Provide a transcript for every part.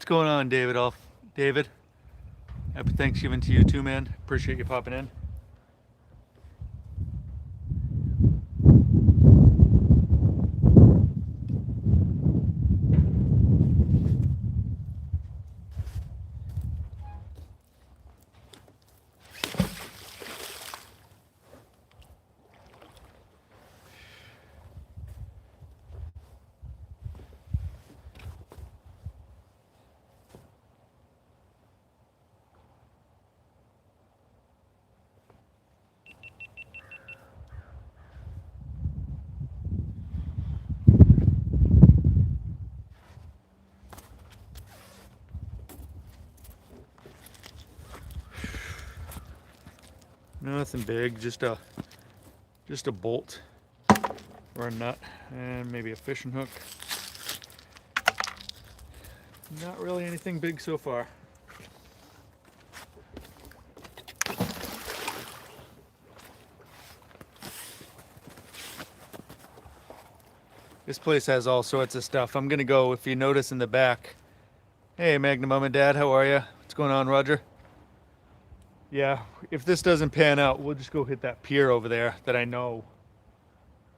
What's going on, David? David, happy Thanksgiving to you too, man. Appreciate you popping in. Nothing big, just a bolt or a nut and maybe a fishing hook. Not really anything big so far. This place has all sorts of stuff. I'm gonna go, if you notice in the back. Hey, Magnum Mom and Dad, how are you? What's going on, Roger? Yeah, if this doesn't pan out, we'll just go hit that pier over there that I know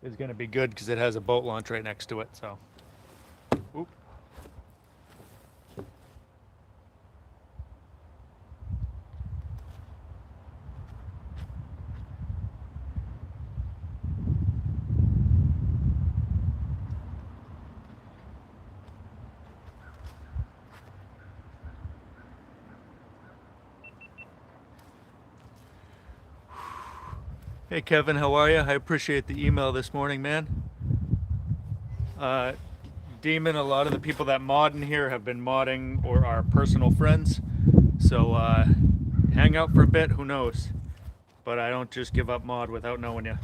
is gonna be good because it has a boat launch right next to it, so. Oop. Hey Kevin, how are you? I appreciate the email this morning, man. Demon, a lot of the people that mod in here have been modding or are personal friends. So hang out for a bit, who knows? But I don't just give up mod without knowing you.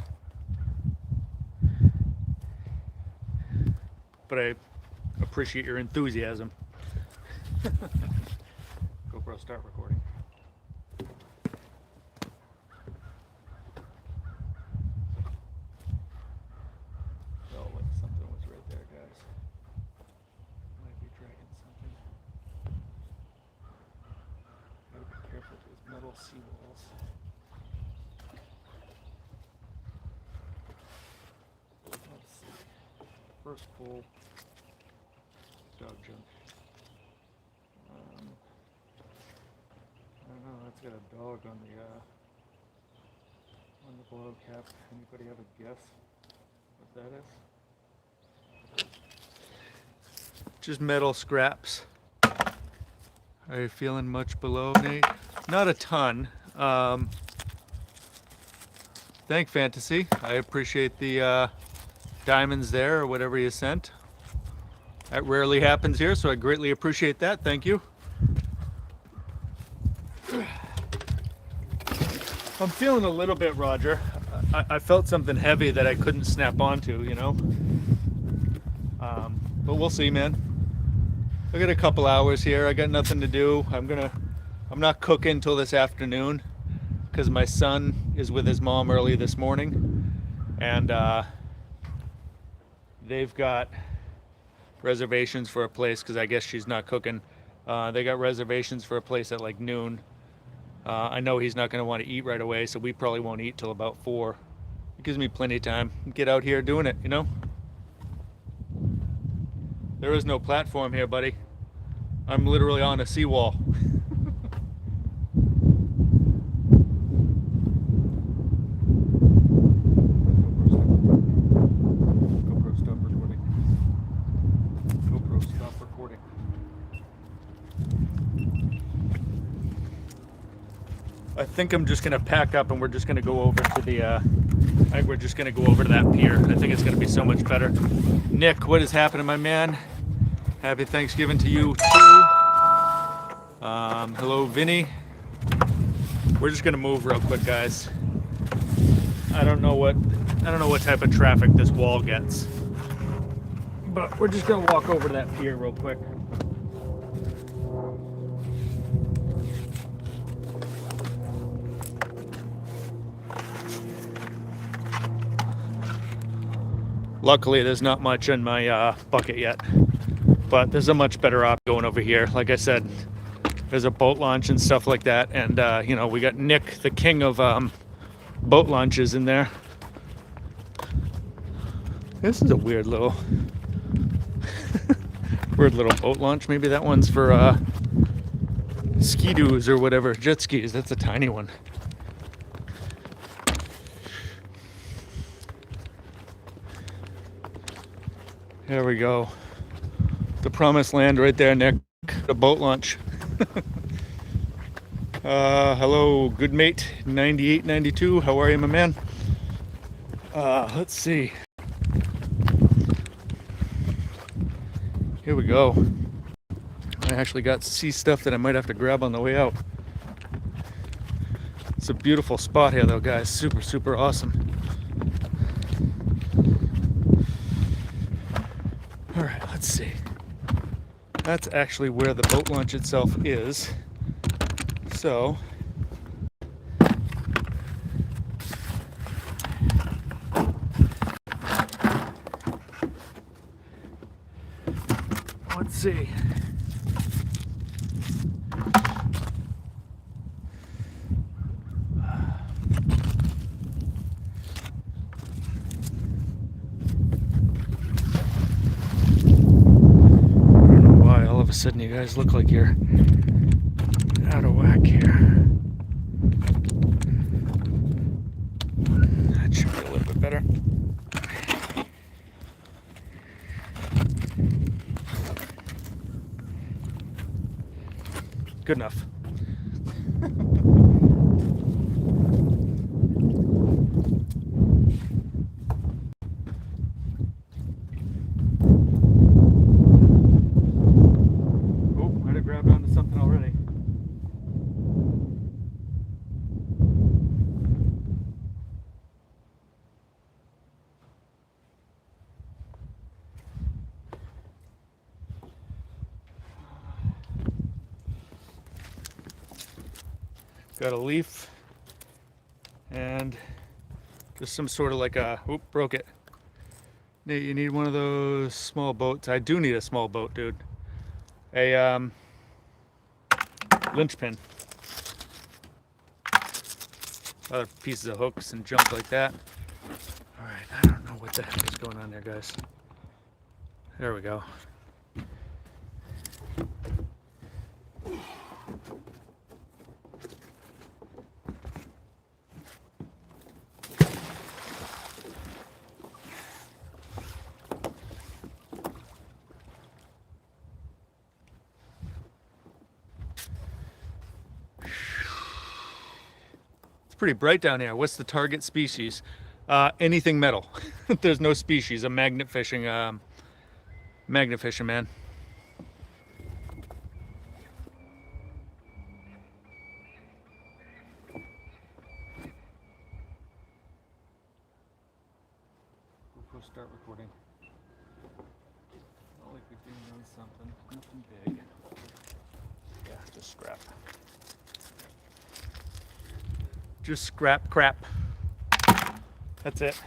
But I appreciate your enthusiasm. GoPro, start recording. Seawalls. Let's see. First pull, dog junk. I don't know. That's got a dog on the blow cap. Anybody have a guess what that is? Just metal scraps. Are you feeling much below, Nate? Not a ton. Thank Fantasy. I appreciate the diamonds there or whatever you sent. That rarely happens here, so I greatly appreciate that. Thank you. I'm feeling a little bit, Roger. I felt something heavy that I couldn't snap onto, you know? But we'll see, man. I got a couple hours here. I got nothing to do. I'm not cooking till this afternoon because my son is with his mom early this morning, and they've got reservations for a place because I guess she's not cooking. They got reservations for a place at like noon. I know he's not going to want to eat right away, so we probably won't eat till about 4. It gives me plenty of time. Get out here doing it, you know? There is no platform here, buddy. I'm literally on a seawall. GoPro, stop recording. GoPro, stop recording. I think I'm just gonna pack up and we're just gonna go over to the I think we're just gonna go over to that pier. I think it's gonna be so much better. Nick, what is happening, my man? Happy Thanksgiving to you too. Hello, Vinny. We're just gonna move real quick, guys. I don't know what type of traffic this wall gets, but we're just gonna walk over to that pier real quick. Luckily, there's not much in my bucket yet. But there's a much better option going over here. Like I said, there's a boat launch and stuff like that. And, you know, we got Nick, the king of boat launches in there. This is a weird little boat launch. Maybe that one's for ski-doos or whatever. Jet skis. That's a tiny one. There we go. The promised land right there, Nick. The boat launch. Hello, good mate, 9892. How are you, my man? Let's see. Here we go. I actually got to see stuff that I might have to grab on the way out. It's a beautiful spot here, though, guys. Super, super awesome. All right, let's see. That's actually where the boat launch itself is. So, let's see. Sudden you guys look like you're out of whack here. That should be a little bit better. Good enough. Got a leaf and just some sort of like a, oop, broke it. Nate, you need one of those small boats. I do need a small boat, dude. A linchpin. Other pieces of hooks and junk like that. All right, I don't know what the heck is going on there, guys. There we go. Pretty bright down here. What's the target species? Anything metal. There's no species. I'm magnet fishing, man. We'll start recording. Not like we're doing on something. Nothing big. Yeah, just scrap. Just scrap crap. That's it.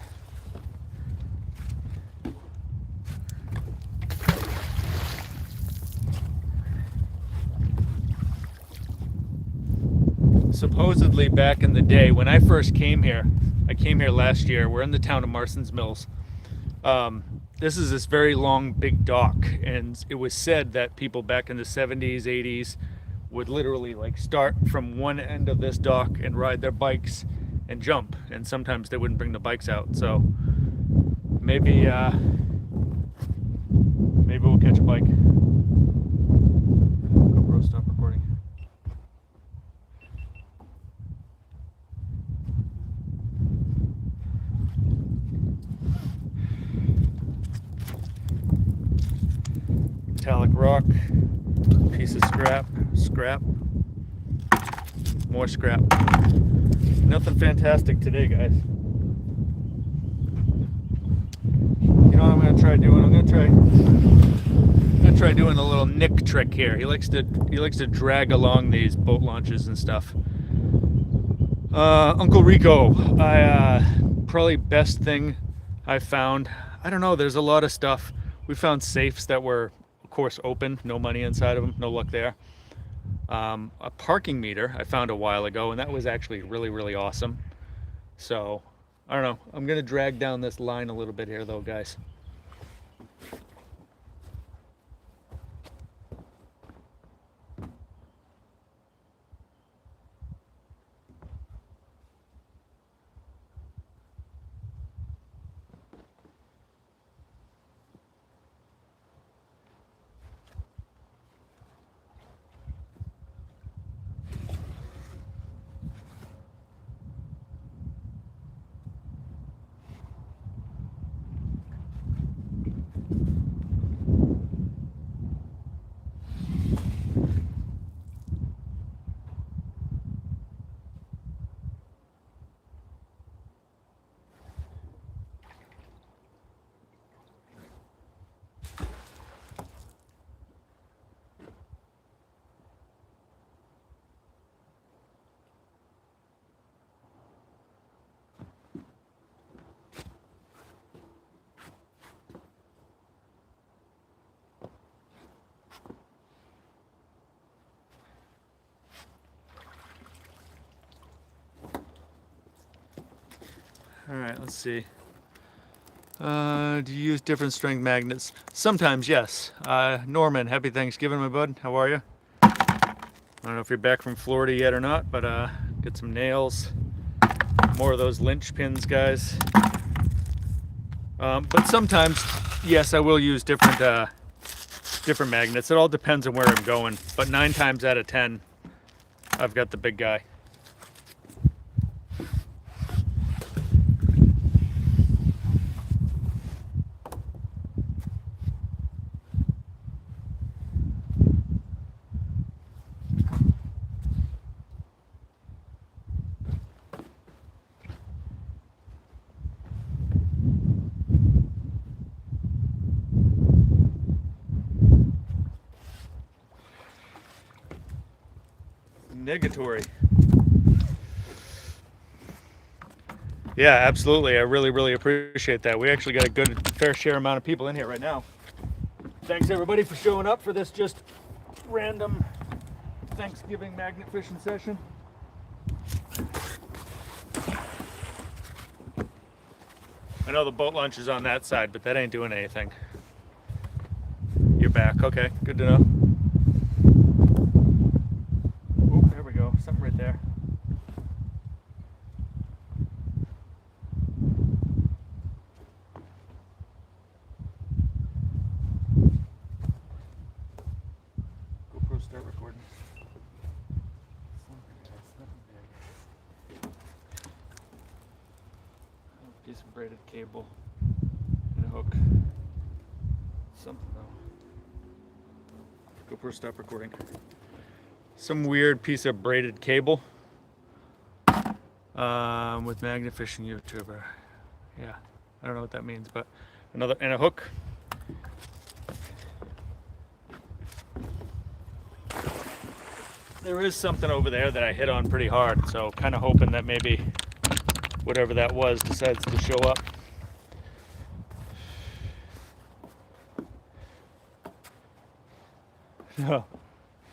Supposedly back in the day, when I first came here, I came here last year, we're in the town of Marstons Mills. This is this very long, big dock, and it was said that people back in the 70s, 80s, would literally like start from one end of this dock and ride their bikes and jump, and sometimes they wouldn't bring the bikes out. So maybe we'll catch a bike. GoPro, stop recording. Metallic rock, piece of scrap, more scrap. Nothing fantastic today, guys. You know what I'm gonna try doing? I'm gonna try doing a little Nick trick here. He likes to drag along these boat launches and stuff. Uncle Rico, probably best thing I found. I don't know. There's a lot of stuff. We found safes that were course open, no money inside of them, no luck there. A parking meter I found a while ago, and that was actually really, really awesome. So, I don't know. I'm going to drag down this line a little bit here, though, guys. All right, let's see. Do you use different strength magnets? Sometimes, yes. Norman, happy Thanksgiving, my bud. How are you? I don't know if you're back from Florida yet or not, but get some nails. More of those lynch pins, guys. But sometimes, yes, I will use different magnets. It all depends on where I'm going. But 9 times out of 10, I've got the big guy. Negatory. Yeah, absolutely. I really, really appreciate that. We actually got a good, fair share amount of people in here right now. Thanks everybody for showing up for this just random Thanksgiving magnet fishing session. I know the boat launch is on that side, but that ain't doing anything. You're back. Okay, good to know. Oh, there we go. Something right there. GoPro, start recording. Piece of braided cable and a hook. Something though. GoPro, stop recording. Some weird piece of braided cable with magnet fishing YouTuber. Yeah, I don't know what that means, but another, and a hook. There is something over there that I hit on pretty hard, so kind of hoping that maybe whatever that was decides to show up. No,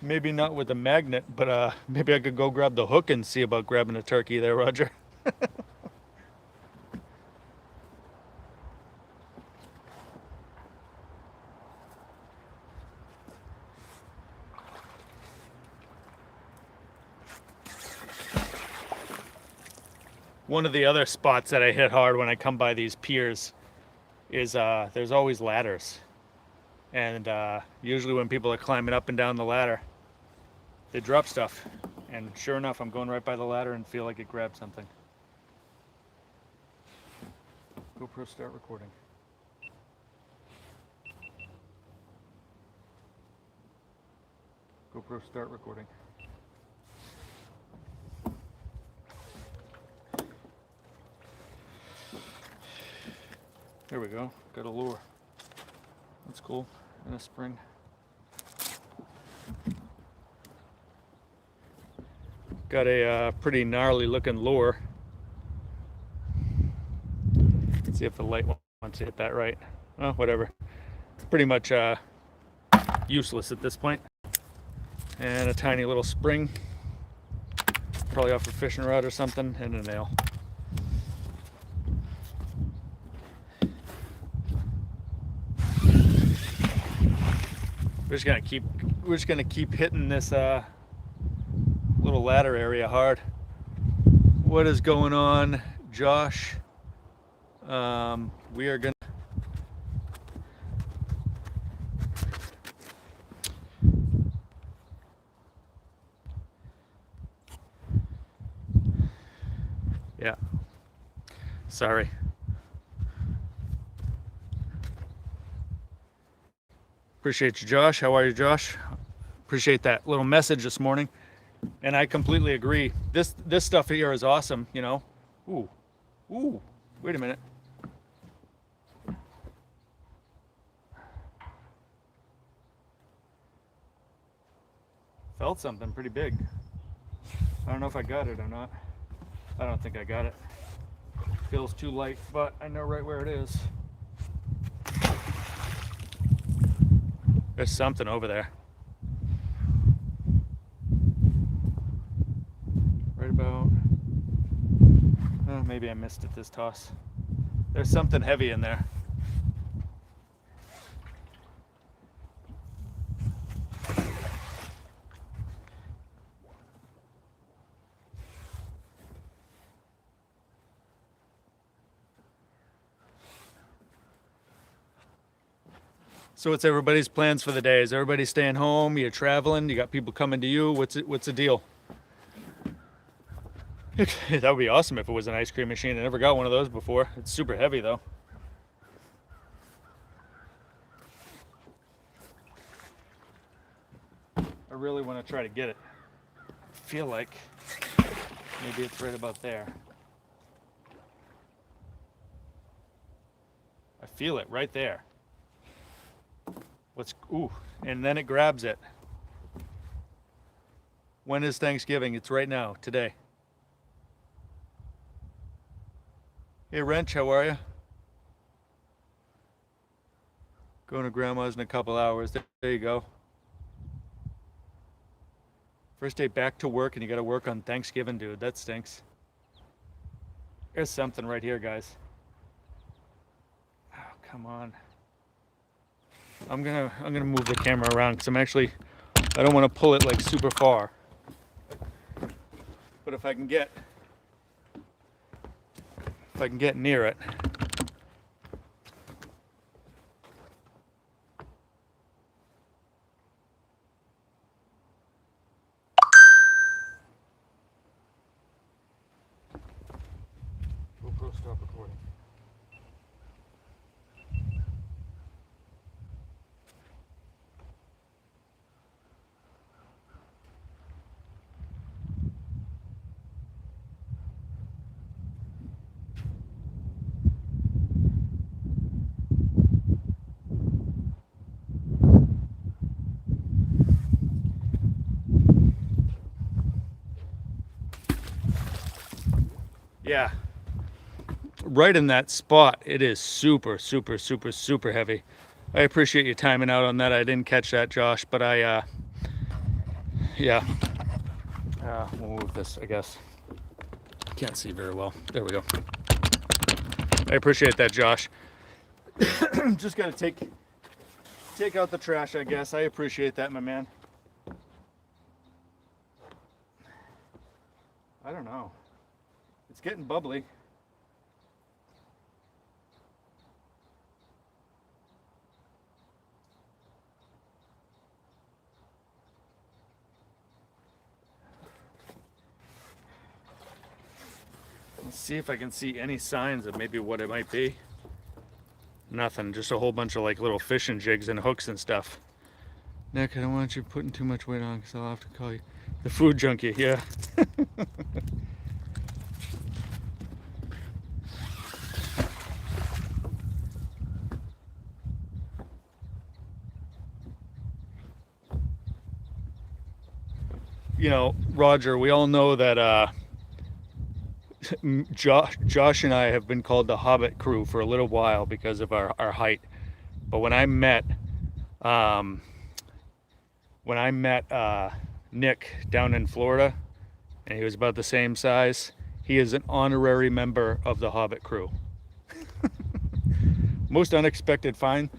maybe not with a magnet, but maybe I could go grab the hook and see about grabbing a turkey there, Roger. One of the other spots that I hit hard when I come by these piers is there's always ladders. And usually when people are climbing up and down the ladder, they drop stuff. And sure enough, I'm going right by the ladder and feel like it grabbed something. GoPro, start recording. GoPro, start recording. There we go, got a lure. That's cool, and a spring. Got a pretty gnarly looking lure. Let's see if the light wants to hit that right. Oh, whatever. Pretty much useless at this point. And a tiny little spring, probably off a fishing rod or something, and a nail. We're just gonna keep hitting this little ladder area hard. What is going on, Josh? We are gonna yeah, sorry. Appreciate you, Josh. How are you, Josh? Appreciate that little message this morning. And I completely agree. This stuff here is awesome, you know. Ooh, wait a minute. Felt something pretty big. I don't know if I got it or not. I don't think I got it. Feels too light, but I know right where it is. There's something over there. Right about, oh, maybe I missed it this toss. There's something heavy in there. So what's everybody's plans for the day? Is everybody staying home? You're traveling? You got people coming to you? What's the deal? That would be awesome if it was an ice cream machine. I never got one of those before. It's super heavy though. I really want to try to get it. I feel like maybe it's right about there. I feel it right there. Ooh, and then it grabs it. When is Thanksgiving? It's right now, today. Hey, Wrench, how are you? Going to Grandma's in a couple hours. There you go. First day back to work and you got to work on Thanksgiving, dude. That stinks. There's something right here, guys. Oh, come on. I'm gonna move the camera around because I don't want to pull it like super far. But if I can get near it. GoPro, stop recording. Yeah, right in that spot. It is super, super, super, super heavy. I appreciate you timing out on that. I didn't catch that, Josh, but yeah. We'll move this, I guess. Can't see very well. There we go. I appreciate that, Josh. Just gotta take out the trash, I guess. I appreciate that, my man. I don't know. It's getting bubbly. Let's see if I can see any signs of maybe what it might be. Nothing, just a whole bunch of like little fishing jigs and hooks and stuff. Nick, I don't want you putting too much weight on because I'll have to call you the food junkie. Yeah. You know, Roger, we all know that Josh and I have been called the Hobbit crew for a little while because of our height. But when I met when I met Nick down in Florida, and he was about the same size, he is an honorary member of the Hobbit crew. Most unexpected find.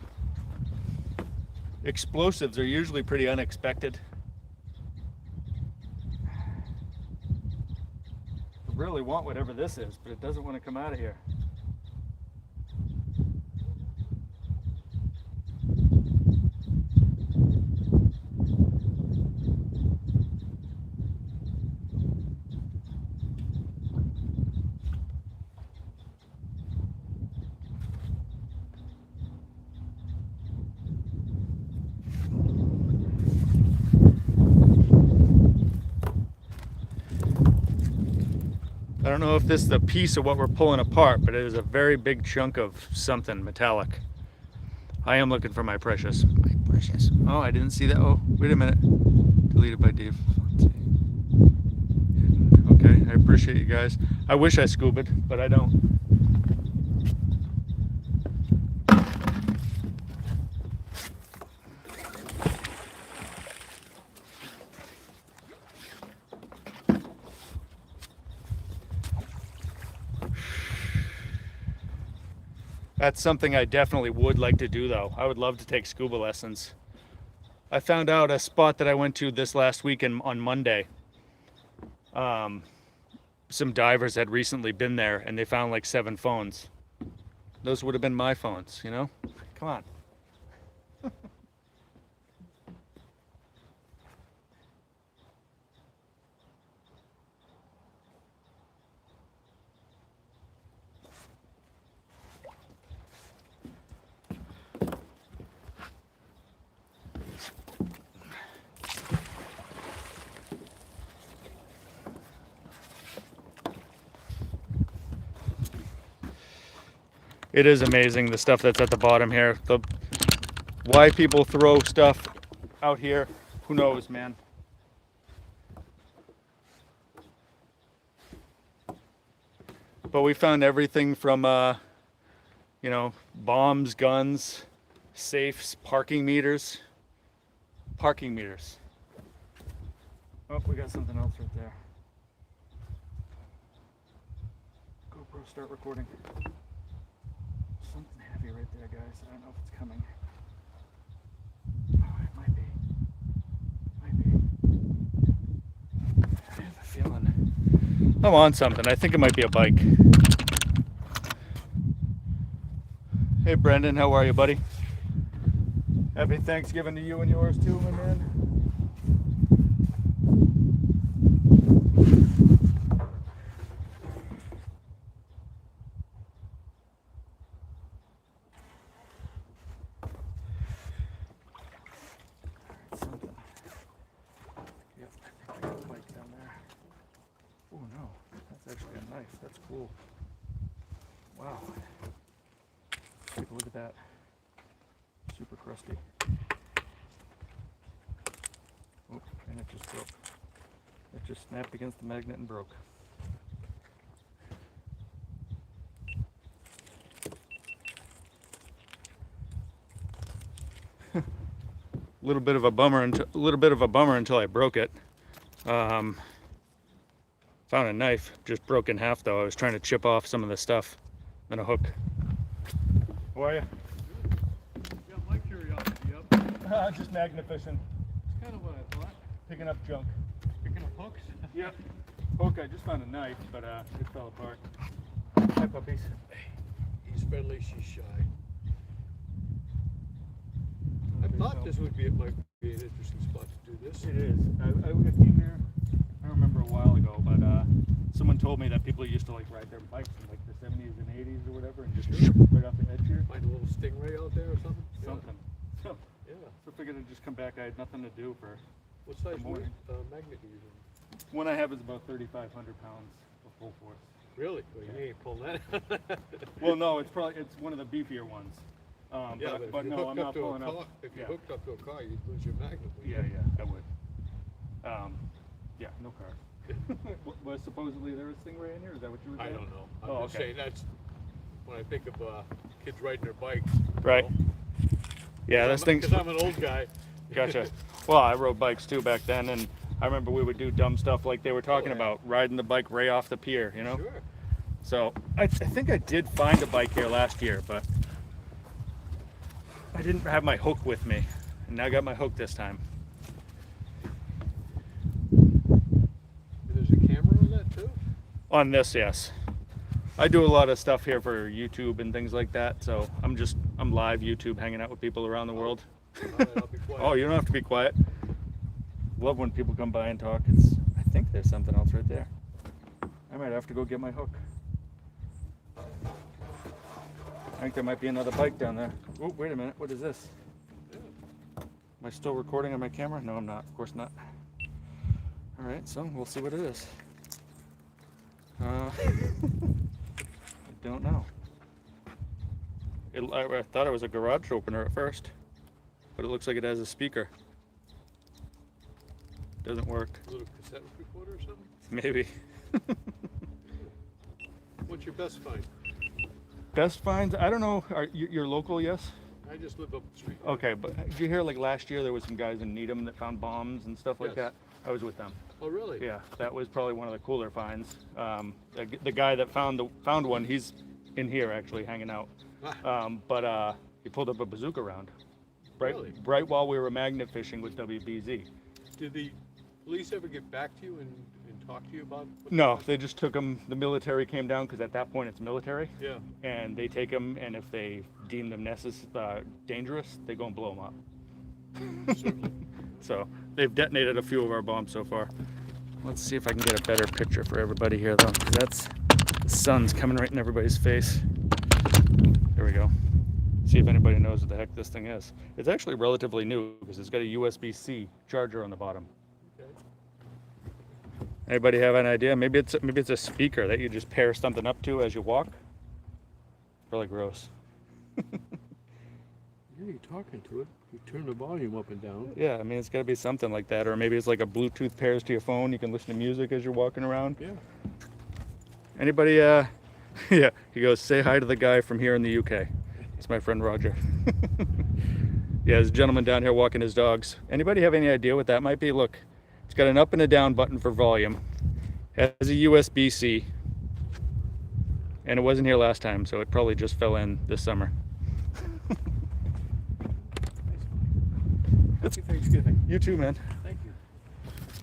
Explosives are usually pretty unexpected. I really want whatever this is, but it doesn't want to come out of here. I don't know if this is a piece of what we're pulling apart, but it is a very big chunk of something metallic. I am looking for my precious. My precious. Oh, I didn't see that. Oh, wait a minute. Deleted by Dave. Let's see. Okay, I appreciate you guys. I wish I scubaed, but I don't. That's something I definitely would like to do, though. I would love to take scuba lessons. I found out a spot that I went to this last weekend on Monday. Some divers had recently been there, and they found like 7 phones. Those would have been my phones, you know? Come on. It is amazing the stuff that's at the bottom here. Why people throw stuff out here, who knows, man. But we found everything from, you know, bombs, guns, safes, parking meters. Parking meters. Oh, we got something else right there. GoPro, start recording. Something heavy right there, guys. I don't know if it's coming. Oh, it might be. Might be. I have a feeling. I'm on something. I think it might be a bike. Hey, Brendan. How are you, buddy? Happy Thanksgiving to you and yours, too, my man. That's cool. Wow. Take a look at that. Super crusty. Oh, and it just broke. It just snapped against the magnet and broke. A little bit of a bummer until I broke it. Found a knife, just broke in half though. I was trying to chip off some of the stuff. Then a hook. How are you? Yeah, my curiosity up. Just magnet fishing. That's kind of what I thought. Picking up junk. Picking up hooks? Yeah. Hook, I just found a knife, but it fell apart. Hi, puppies. He's friendly, she's shy. I thought this might be an interesting spot to do this. It is. I came here, I don't remember a while ago, but someone told me that people used to like ride their bikes in like the 70s and 80s or whatever and just right off the edge here. Find a little stingray out there or something? Something. So, Yeah. so I figured I'd just come back. I had nothing to do for What size morning. magnet do you use? one I have is about 3,500 pounds of full force. Really? Well, you ain't pulling that out. Well, no, it's one of the beefier ones. Yeah, but if you no, I'm hooked not up to a pulling car, up. if you Yeah. hooked up to a car, you'd lose your magnet. Yeah, I would. Yeah, no car. Was supposedly there a stingray in here? Is that what you were I saying? don't know. I'm Oh, just okay. saying that's when I think of kids riding their bikes. Right. Yeah, this thing's. Because I'm an old guy, Gotcha. Well, I rode bikes too back then, and I remember we would do dumb stuff like they were talking yeah. about, riding the bike right off the pier, you know? Sure. So I think I did find a bike here last year, but I didn't have my hook with me, and now I got my hook this time. And there's a camera on that too? On this, yes. I do a lot of stuff here for YouTube and things like that, so I'm live YouTube, hanging out with people around the world. All right, I'll be quiet. Oh, you don't have to be quiet. Love when people come by and talk. I think there's something else right there. I might have to go get my hook. I think there might be another bike down there. Oh, wait a minute. What is this? Am I still recording on my camera? No, I'm not. Of course not. All right, so we'll see what it is. I don't know. I thought it was a garage opener at first, but it looks like it has a speaker. Doesn't work. A little cassette recorder or something? Maybe. What's your best find? Best finds? I don't know. You're local, yes? I just live up the street. Okay, but did you hear like last year there was some guys in Needham that found bombs and stuff like Yes. that? I was with them. Oh, really? Yeah, that was probably one of the cooler finds. The guy that found one, he's in here actually hanging out. But he pulled up a bazooka round, Really? right while we were magnet fishing with WBZ. Did the police ever get back to you and talk to you about what No, they just took him. The military came down because at that point it's military, Yeah. and they take him, and if they deem them dangerous, they go and blow them up. Certainly. So they've detonated a few of our bombs so far. Let's see if I can get a better picture for everybody here though, because the sun's coming right in everybody's face. There we go. See if anybody knows what the heck this thing is. It's actually relatively new because it's got a USB-C charger on the bottom. Okay. Anybody have an idea? Maybe it's a speaker that you just pair something up to as you walk. Really gross. Yeah, you're talking to it. You turn the volume up and down. Yeah, I mean it's got to be something like that, or maybe it's like a Bluetooth pairs to your phone. You can listen to music as you're walking around. Yeah. Anybody? Yeah. He goes, say hi to the guy from here in the UK. It's my friend Roger. Yeah, there's a gentleman down here walking his dogs. Anybody have any idea what that might be? Look, it's got an up and a down button for volume. It has a USB-C. And it wasn't here last time, so it probably just fell in this summer. Happy Thanksgiving. You too, man. Thank you.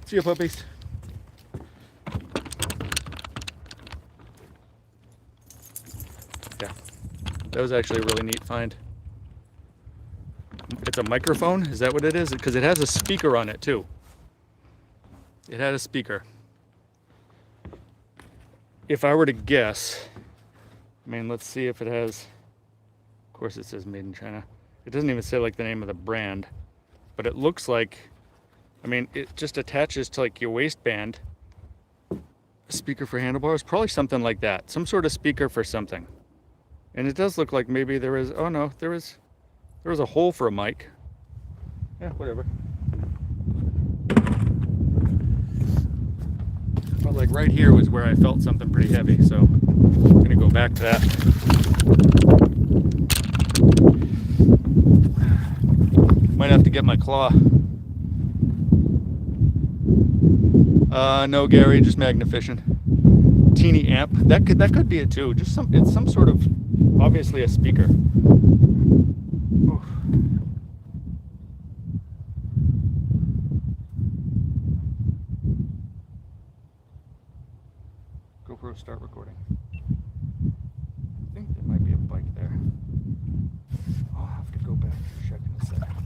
See you, puppies. Yeah, that was actually a really neat find. It's a microphone? Is that what it is? Because it has a speaker on it too. It had a speaker. If I were to guess, I mean, let's see if it has, of course it says made in China. It doesn't even say like the name of the brand, but it looks like, I mean, it just attaches to like your waistband. A speaker for handlebars, probably something like that. Some sort of speaker for something. And it does look like maybe there is, oh no, there was a hole for a mic. Yeah, whatever. But like right here was where I felt something pretty heavy, so I'm gonna go back to that. Might have to get my claw. No, Gary, just magnet fishing. Teeny amp. That could be it too. Just it's some sort of, obviously a speaker. Oof. GoPro, start recording. I think there might be a bike there. I'll have to go back and check in a second.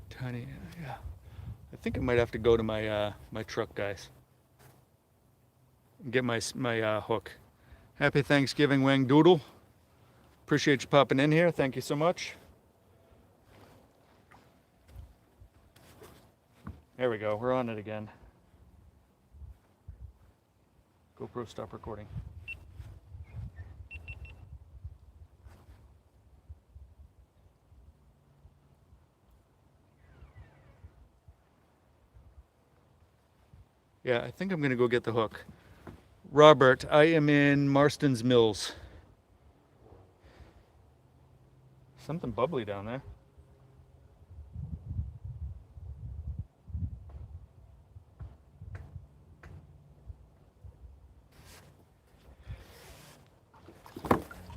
Tiny, yeah. I think I might have to go to my my truck, guys. Get my hook. Happy Thanksgiving, Wang Doodle. Appreciate you popping in here. Thank you so much. There we go. We're on it again. GoPro, stop recording. Yeah, I think I'm gonna go get the hook. Robert, I am in Marstons Mills. Something bubbly down there.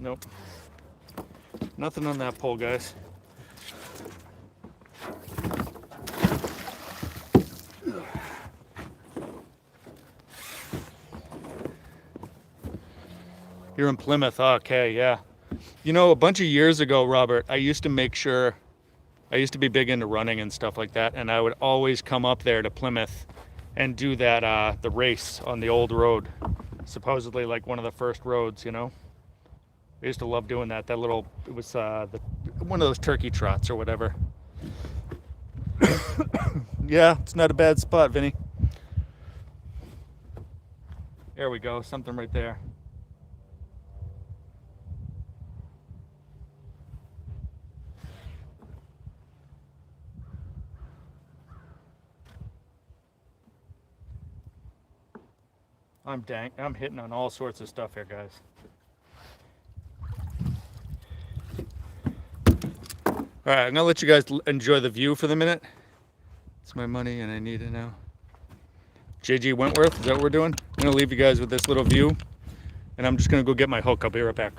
Nope. Nothing on that pole, guys. You're in Plymouth. Okay, yeah. You know, a bunch of years ago, Robert, I used to be big into running and stuff like that, and I would always come up there to Plymouth and do that, the race on the old road. Supposedly like one of the first roads, you know? I used to love doing that. It was one of those turkey trots or whatever. Yeah, it's not a bad spot, Vinny. There we go, something right there. I'm hitting on all sorts of stuff here, guys. All right, I'm gonna let you guys enjoy the view for the minute. It's my money and I need it now. JG Wentworth, is that what we're doing? I'm gonna leave you guys with this little view and I'm just gonna go get my hook. I'll be right back.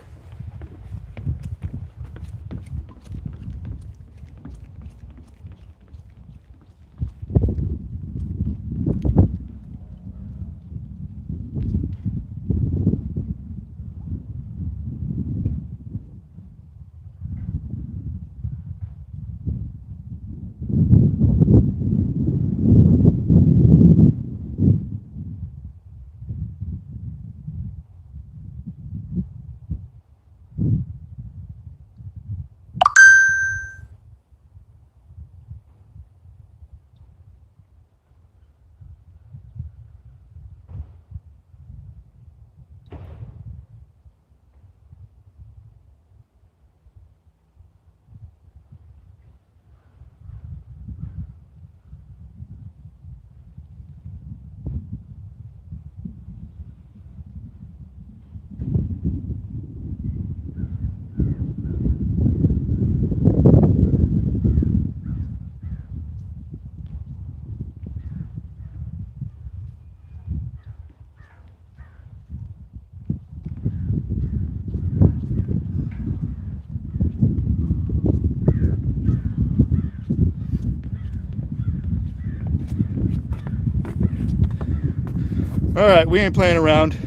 All right, we ain't playing around.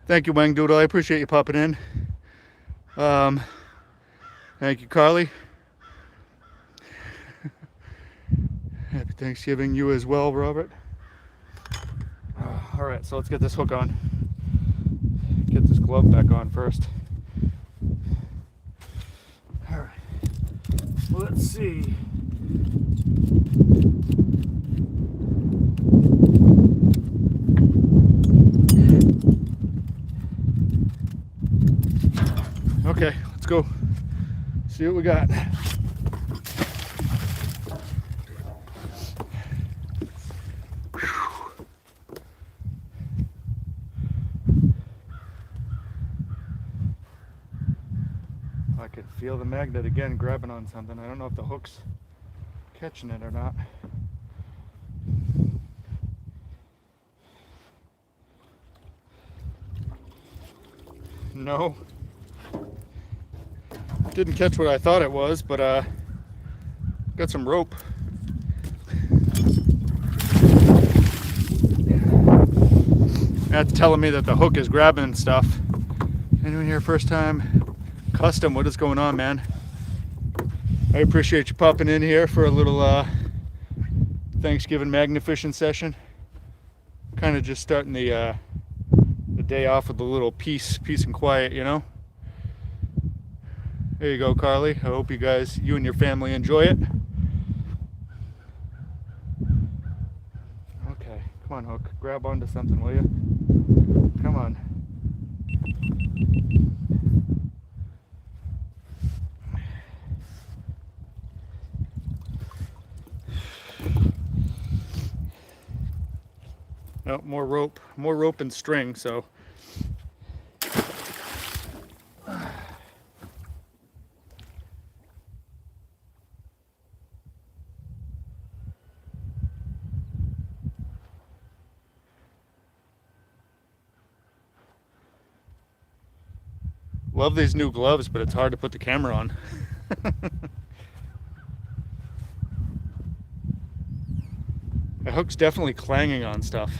Thank you, Wang Doodle. I appreciate you popping in. Thank you, Carly. Happy Thanksgiving, you as well, Robert. All right, so let's get this hook on. Get this glove back on first. All right, let's see. Okay, let's go see what we got. I could feel the magnet again grabbing on something. I don't know if the hook's catching it or not. No. Didn't catch what I thought it was, but got some rope. That's telling me that the hook is grabbing stuff. Anyone here first time? Custom, what is going on, man? I appreciate you popping in here for a little Thanksgiving magnificent session. Kind of just starting the day off with a little peace and quiet, you know? There you go, Carly. I hope you and your family enjoy it. Okay, come on, hook. Grab onto something, will you? Come on. Oh, more rope and string, so. Love these new gloves, but it's hard to put the camera on. The hook's definitely clanging on stuff.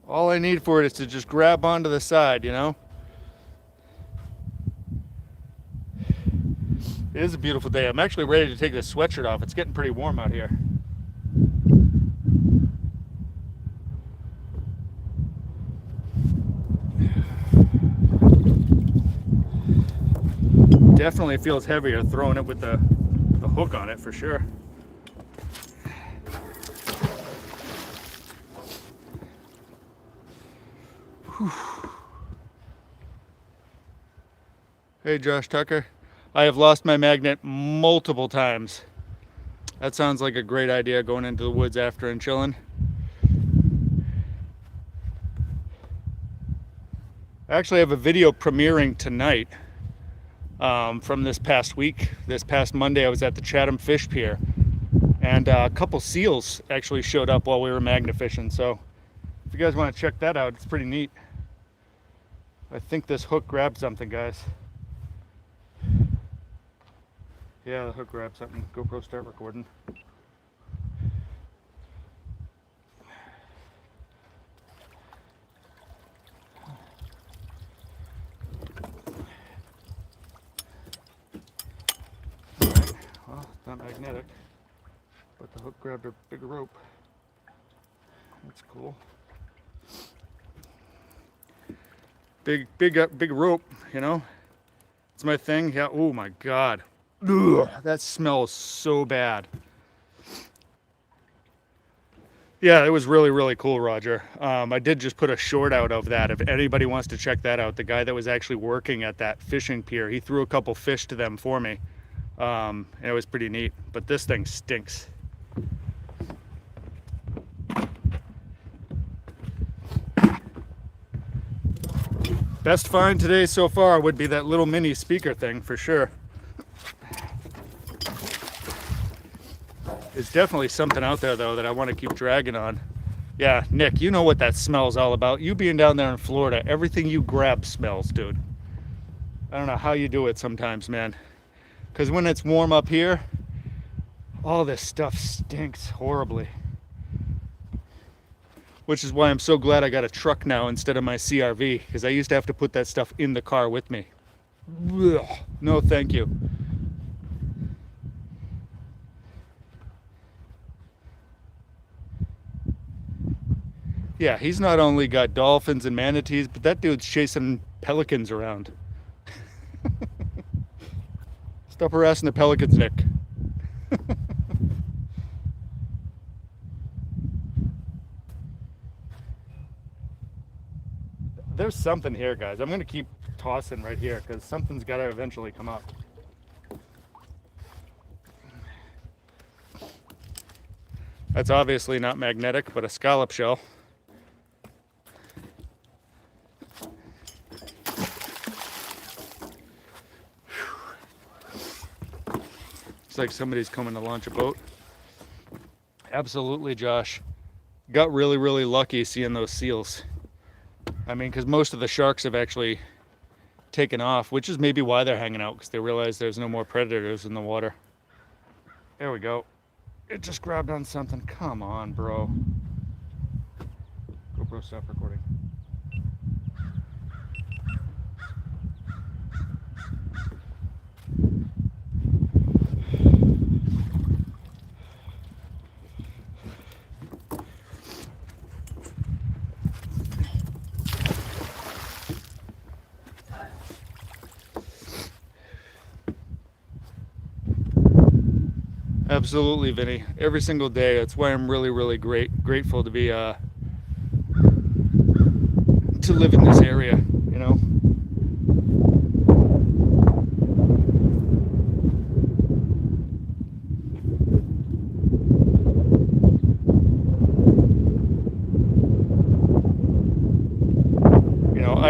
All I need for it is to just grab onto the side, you know? It is a beautiful day. I'm actually ready to take this sweatshirt off. It's getting pretty warm out here. Definitely feels heavier throwing it with the hook on it for sure. Whew. Hey Josh Tucker, I have lost my magnet multiple times. That sounds like a great idea, going into the woods after and chilling. I actually have a video premiering tonight from this past week. This past Monday I was at the Chatham Fish Pier, and a couple seals actually showed up while we were magnet fishing, so if you guys want to check that out, it's pretty neat. I think this hook grabbed something, guys. Yeah, the hook grabbed something. GoPro, start recording. Alright, well, it's not magnetic, but the hook grabbed a big rope. That's cool. Big rope, you know? It's my thing. Yeah, oh my God. Ugh, that smells so bad. Yeah, it was really cool, Roger. I did just put a short out of that. If anybody wants to check that out, the guy that was actually working at that fishing pier, he threw a couple fish to them for me. And it was pretty neat, but this thing stinks. Best find today so far would be that little mini speaker thing for sure. There's definitely something out there though that I want to keep dragging on. Yeah, Nick, you know what that smell's all about. You being down there in Florida, everything you grab smells, dude. I don't know how you do it sometimes, man. Because when it's warm up here, all this stuff stinks horribly. Which is why I'm so glad I got a truck now instead of my CRV, because I used to have to put that stuff in the car with me. Ugh, no thank you. Yeah, he's not only got dolphins and manatees, but that dude's chasing pelicans around. Stop harassing the pelicans, Nick. There's something here, guys. I'm gonna keep tossing right here because something's got to eventually come up. That's obviously not magnetic, but a scallop shell. Looks like somebody's coming to launch a boat. Absolutely, Josh. Got really lucky seeing those seals. I mean, because most of the sharks have actually taken off, which is maybe why they're hanging out, because they realize there's no more predators in the water. There we go. It just grabbed on something. Come on, bro. GoPro, stop recording. Absolutely, Vinny. Every single day. That's why I'm really grateful to be to live in this area, you know.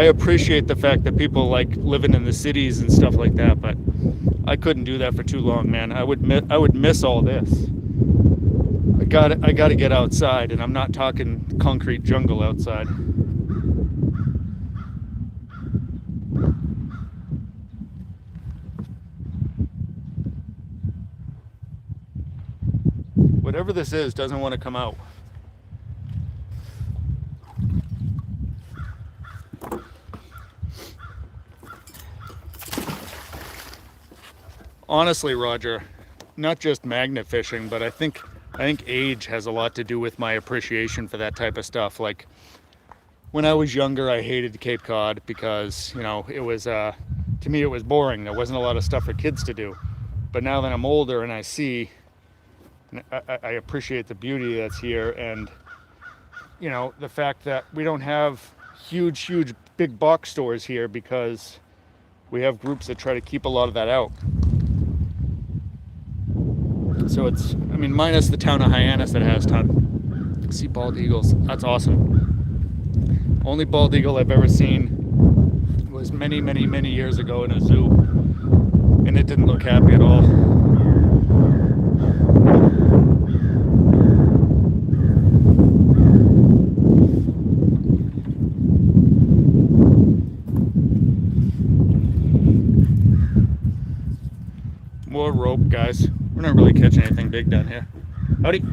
I appreciate the fact that people like living in the cities and stuff like that, but I couldn't do that for too long, man. I would miss all this. I gotta get outside, and I'm not talking concrete jungle outside. Whatever this is doesn't want to come out. Honestly, Roger, not just magnet fishing, but I think age has a lot to do with my appreciation for that type of stuff. Like when I was younger, I hated Cape Cod because, you know, it was to me it was boring. There wasn't a lot of stuff for kids to do. But now that I'm older and I see, I appreciate the beauty that's here, and you know, the fact that we don't have huge big box stores here because we have groups that try to keep a lot of that out. So it's, I mean, minus the town of Hyannis that has ton. See bald eagles. That's awesome. Only bald eagle I've ever seen was many years ago in a zoo, and it didn't look happy at all. More rope, guys. We're not really catching anything big down here. Howdy.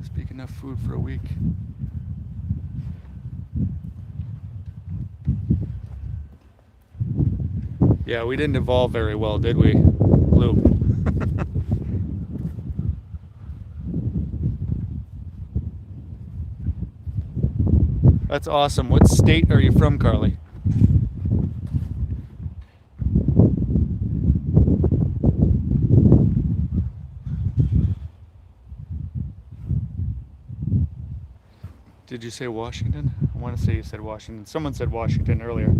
Speak enough food for a week. Yeah, we didn't evolve very well, did we, Lou? That's awesome. What state are you from, Carly? Did you say Washington? I want to say you said Washington. Someone said Washington earlier.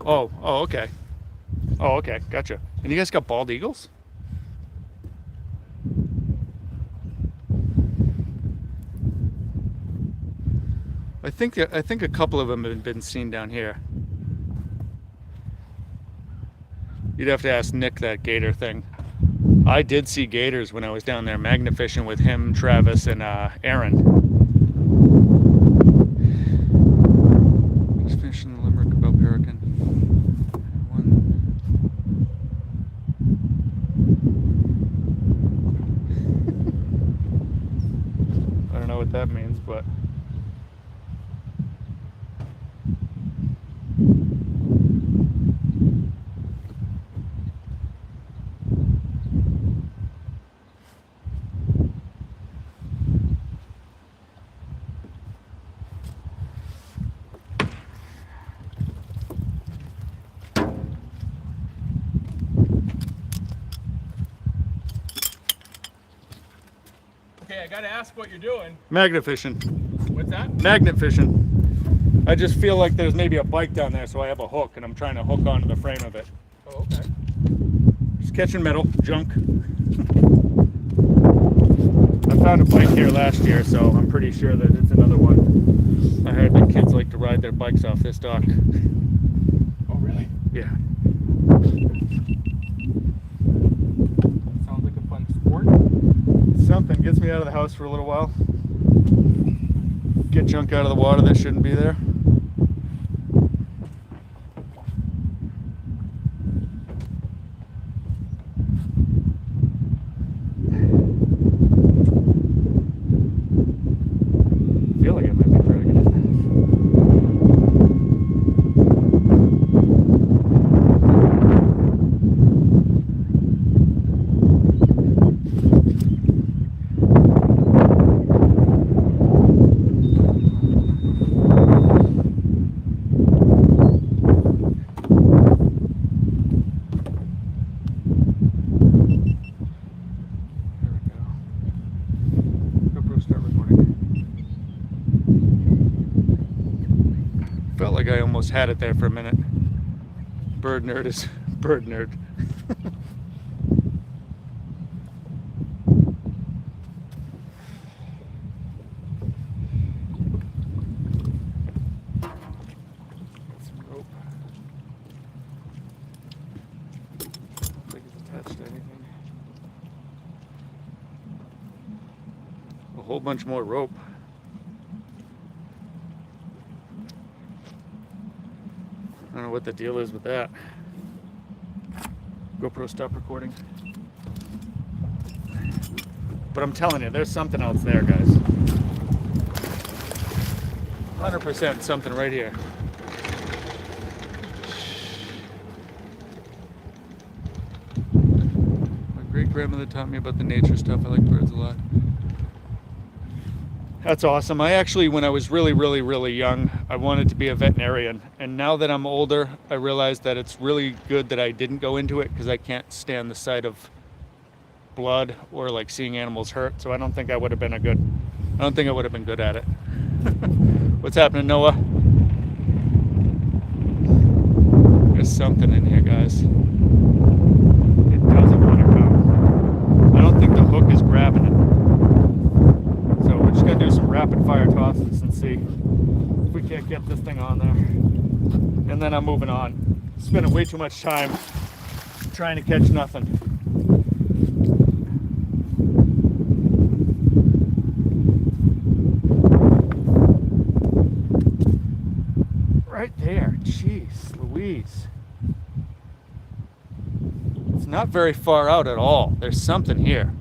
Oh, okay. Oh, okay, gotcha. And you guys got bald eagles? I think a couple of them have been seen down here. You'd have to ask Nick that gator thing. I did see gators when I was down there magnet fishing with him, Travis, and Aaron. Just finishing the limerick about Pelican. I don't know what that means, but Okay, I gotta ask what you're doing. magnet fishing. What's that? Magnet fishing. I just feel like there's maybe a bike down there, so I have a hook, and I'm trying to hook onto the frame of it. Oh, okay. Just catching metal, junk. I found a bike here last year, so I'm pretty sure that it's another one. I heard that kids like to ride their bikes off this dock. Oh, really? Yeah. Sounds like a fun sport. Something gets me out of the house for a little while. Get junk out of the water that shouldn't be there. I feel like it might be dragging it. like I almost had it there for a minute. Bird nerd is bird nerd. Some rope. I don't think it's attached to anything. A whole bunch more rope. I don't know what the deal is with that. GoPro, stop recording. But I'm telling you, there's something else there, guys. 100% something right here. My great-grandmother taught me about the nature stuff. I like birds a lot. That's awesome. I actually, when I was really young, I wanted to be a veterinarian. And now that I'm older, I realize that it's really good that I didn't go into it because I can't stand the sight of blood or like seeing animals hurt. So I don't think I would have been good at it. What's happening, Noah? There's something in here, guys. It doesn't want to come. I don't think the hook is grabbing it. So we're just gonna do some rapid fire tosses and see if we can't get this thing on there. And then I'm moving on. Spending way too much time trying to catch nothing. Right there, jeez Louise. It's not very far out at all. There's something here.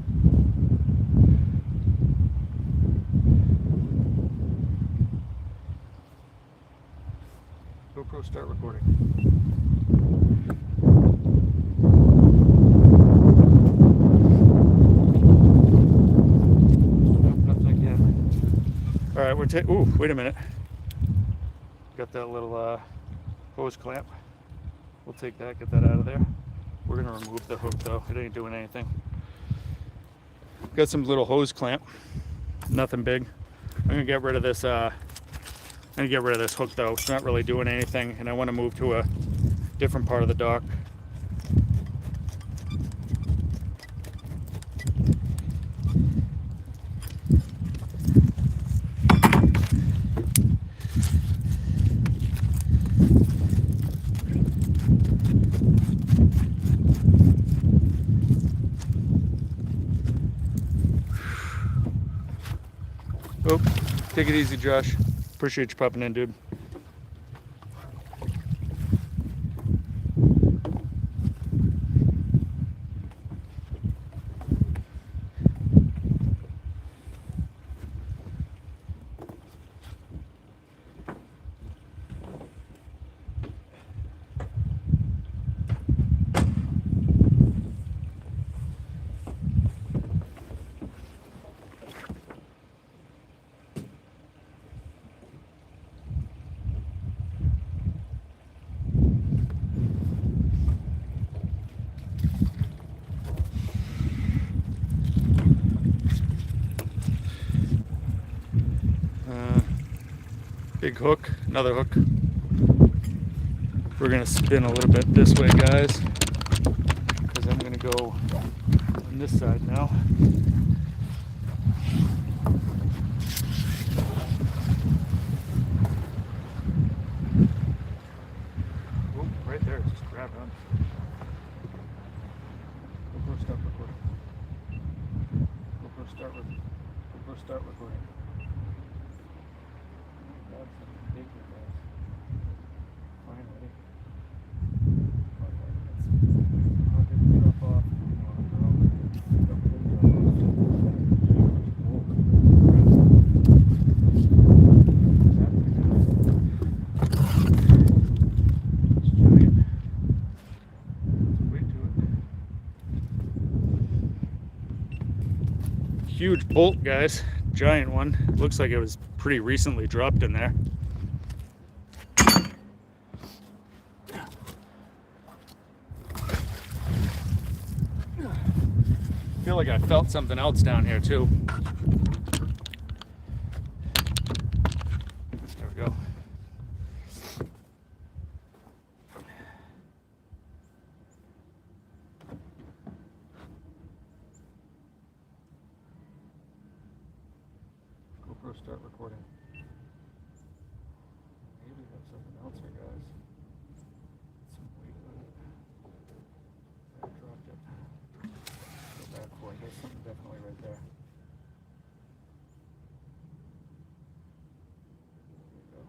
GoPro, start recording. Nope, nothing again. All right, we're ooh, wait a minute. Got that little hose clamp. We'll take that, get that out of there. We're gonna remove the hook though. It ain't doing anything. Got some little hose clamp. Nothing big. I'm gonna get rid of this. I'm gonna get rid of this hook though. It's not really doing anything, and I want to move to a different part of the dock. Oh, take it easy, Josh. Appreciate you popping in, dude. Big hook, another hook. We're gonna spin a little bit this way, guys, because I'm gonna go on this side now. Oh, right there, just grab on. GoPro, stop recording. GoPro, start recording. Huge bolt, guys. Giant one. Looks like it was pretty recently dropped in there. I feel like I felt something else down here too. There we go. start recording. Maybe we have something else here, guys. Some weight on it. I dropped it. Go back for it. There's something definitely right there. There we go.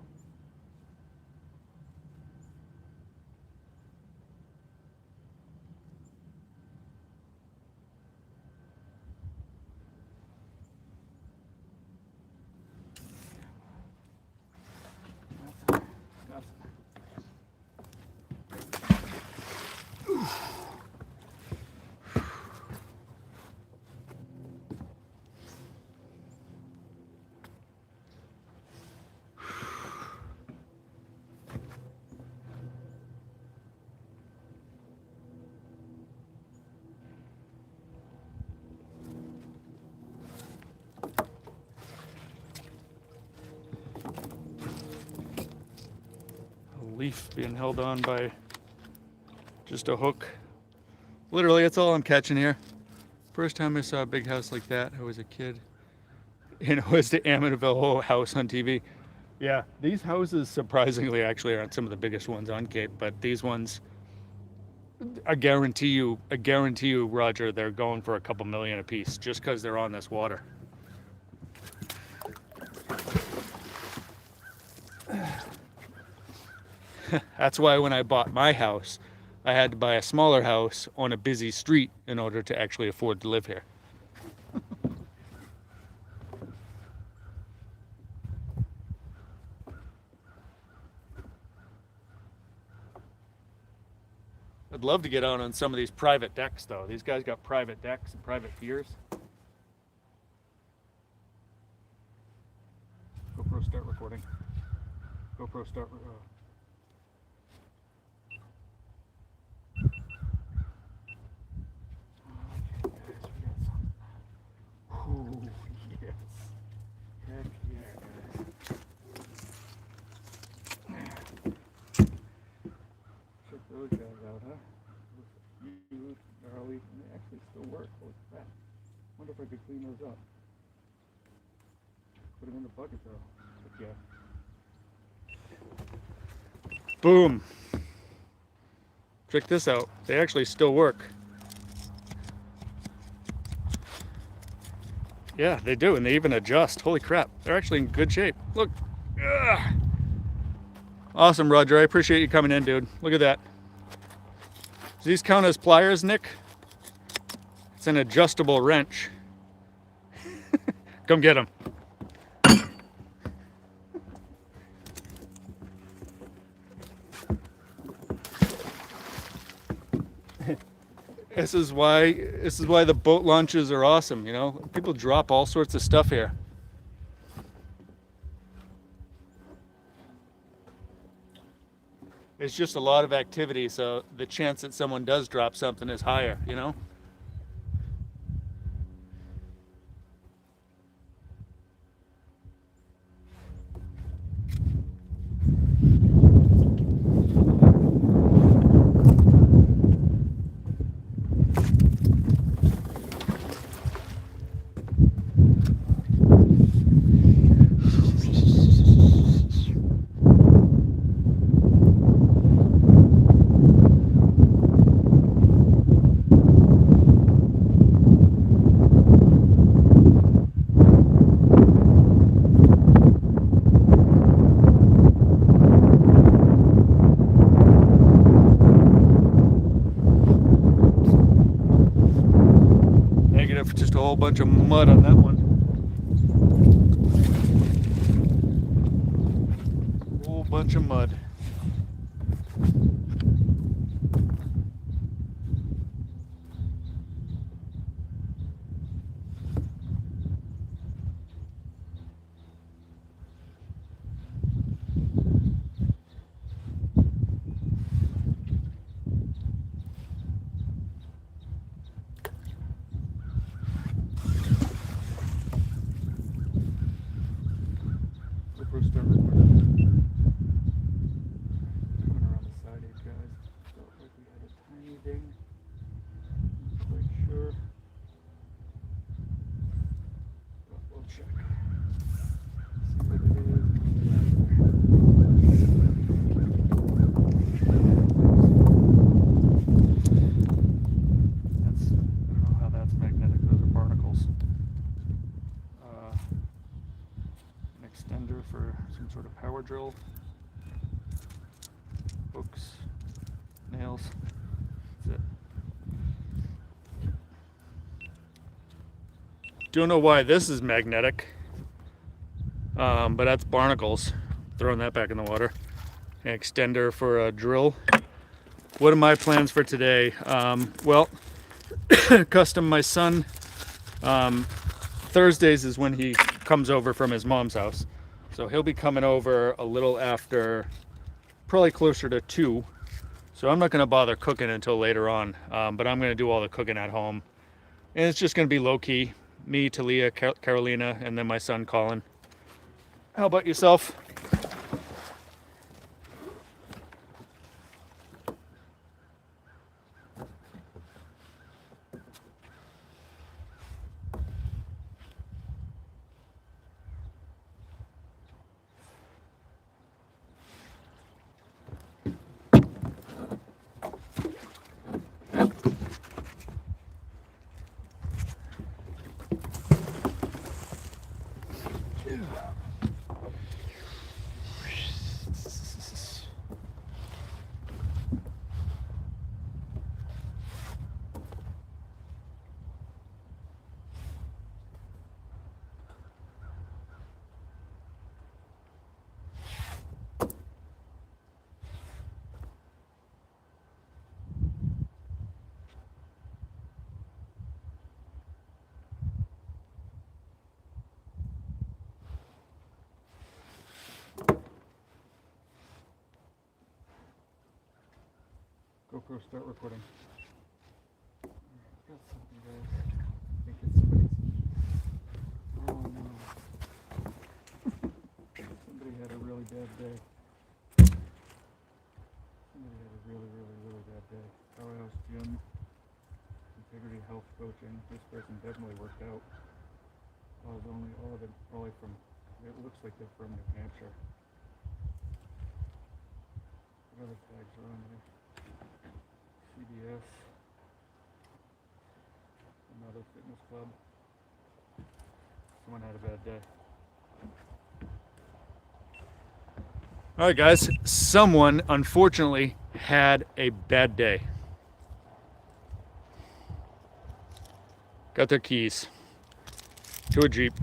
Leaf being held on by just a hook. Literally, that's all I'm catching here. First time I saw a big house like that, I was a kid. And it was the Amityville house on TV. Yeah, these houses surprisingly actually aren't some of the biggest ones on Cape, but these ones, I guarantee you, Roger, they're going for a couple million a piece just because they're on this water. That's why when I bought my house, I had to buy a smaller house on a busy street in order to actually afford to live here. I'd love to get out on some of these private decks, though. These guys got private decks and private piers. GoPro, start recording. GoPro, start. Oh, yes. Heck yeah, guys. Check those guys out, huh? Huge, gnarly, and they actually still work. Holy crap. Wonder if I could clean those up. Put them in the bucket, though. But yeah. Boom. Check this out. They actually still work. Yeah, they do, and they even adjust. Holy crap, they're actually in good shape. Look. Ugh. Awesome, Roger. I appreciate you coming in, dude. Look at that. Do these count as pliers, Nick? It's an adjustable wrench. Come get them. This is why the boat launches are awesome, you know? People drop all sorts of stuff here. It's just a lot of activity, so the chance that someone does drop something is higher, you know? Just a whole bunch of mud on that one. Whole bunch of mud. Don't know why this is magnetic, but that's barnacles. Throwing that back in the water. An extender for a drill. What are my plans for today? Well, custom my son. Thursdays is when he comes over from his mom's house. So he'll be coming over a little after, probably closer to 2. So I'm not going to bother cooking until later on, but I'm going to do all the cooking at home. And it's just going to be low-key. Me, Talia, Carolina, and then my son, Colin. How about yourself? GoPro, start recording. Got something, guys. I think it's somebody's. Oh no. Somebody had a really bad day. Somebody had a really bad day. Powerhouse Gym, Integrity Health Coaching. This person definitely worked out. All of them probably from, it looks like they're from New Hampshire. What other tags are on here? CBS, another fitness club. Someone had a bad day. All right, guys. Someone, unfortunately, had a bad day. Got their keys to a Jeep.